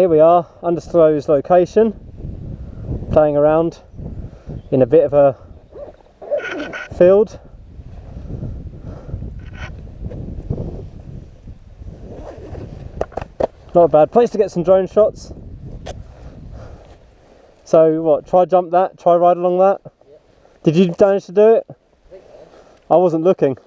Here we are, undisclosed location, playing around in a bit of a field. Not a bad place to get some drone shots. So what, try jump that, try ride along that? Yep. Did you manage to do it? I think so. I wasn't looking.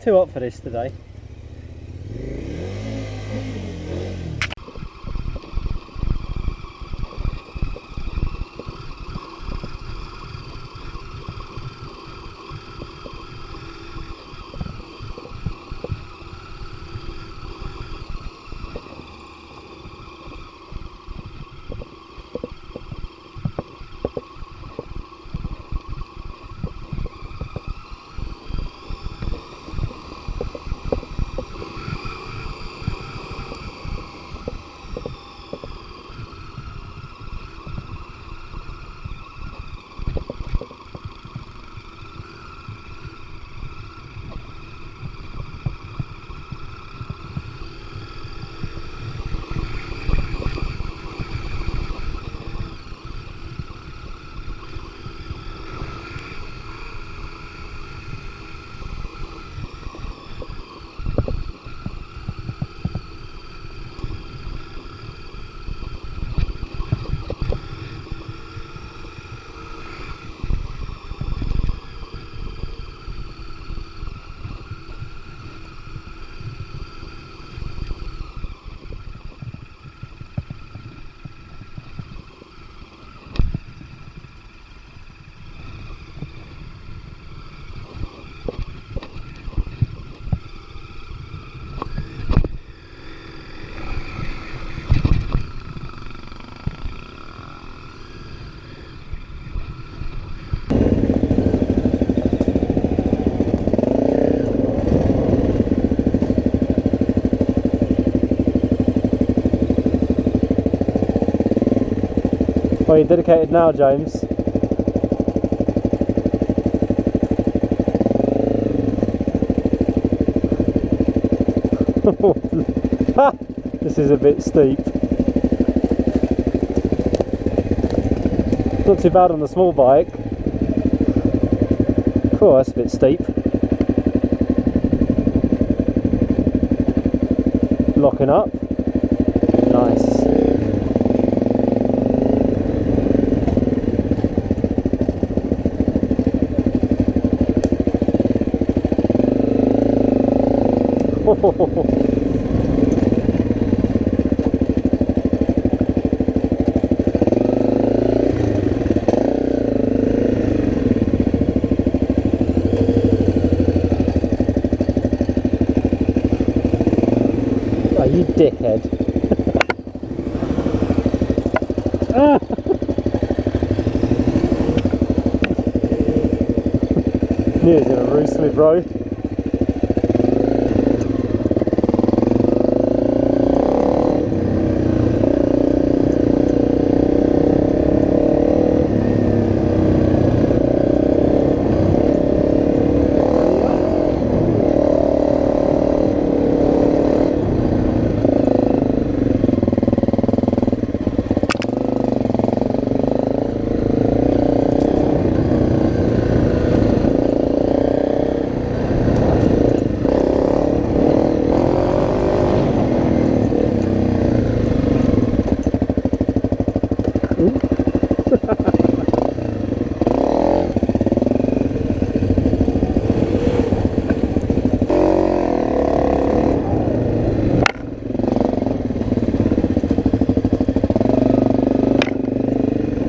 Too hot for this today. Well, you're dedicated now, James. This is a bit steep. Not too bad on the small bike. Cool, that's a bit steep. Locking up. Nice. Oh, you dickhead. Near's gonna roost me, bro.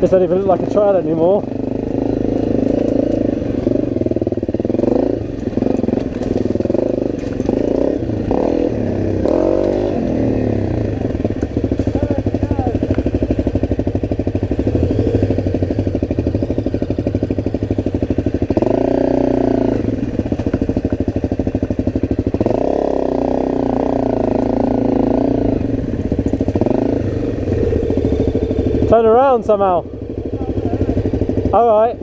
This don't even look like a trail anymore. Turn around somehow. Alright.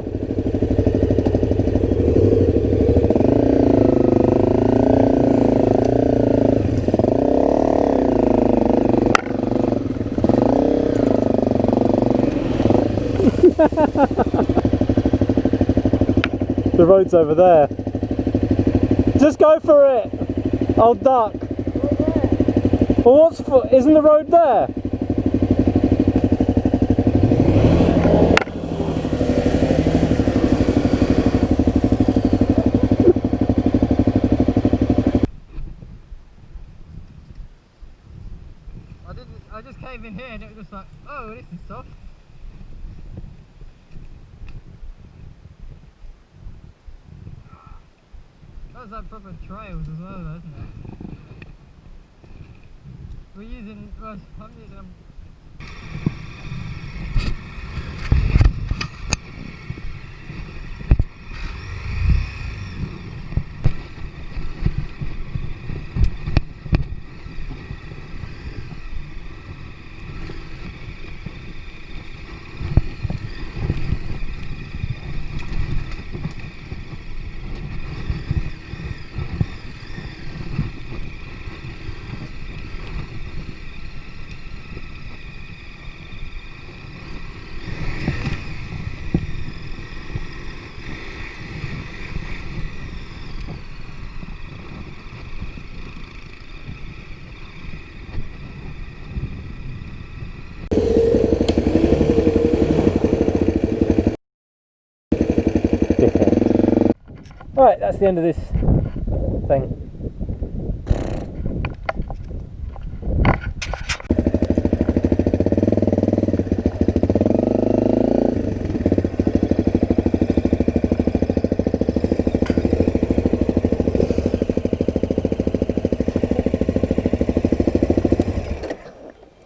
The road's over there. Just go for it. I'll duck. Well, isn't the road there? I just came in here and it was just like, oh, this is soft. That was like proper trails as well, though, isn't it? We're using, well, I'm using Right, that's the end of this thing.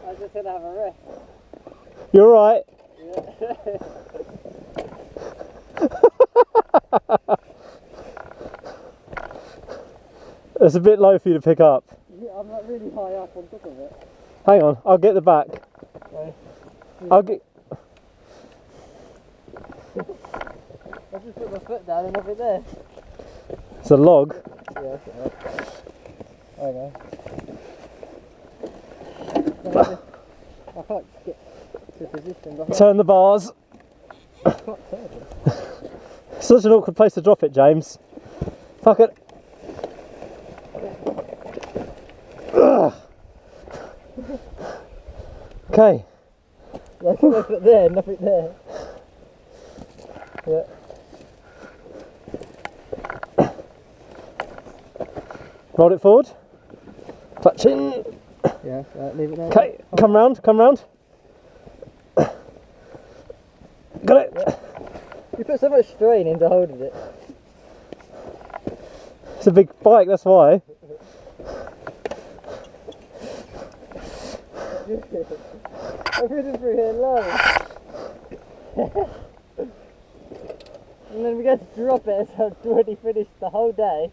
I just had to have a rest. You're right. Yeah. It's a bit low for you to pick up. Yeah, I'm like really high up on top of it. Hang on, I'll get the back. Okay. I'll get. I just put my foot down and nothing there. It's a log. Yeah, that's alright. I know. I can't get to position. Turn the bars. Such an awkward place to drop it, James. Fuck it. Ugh. Okay. Yeah, my foot there, nothing there. Yeah. Roll it forward. Clutch in. Yeah, leave it there. Okay, come round, come round. Got it. Yeah. You put so much strain into holding it. It's a big bike, that's why. I've ridden through here low. And then we get to drop it, so I've already finished the whole day.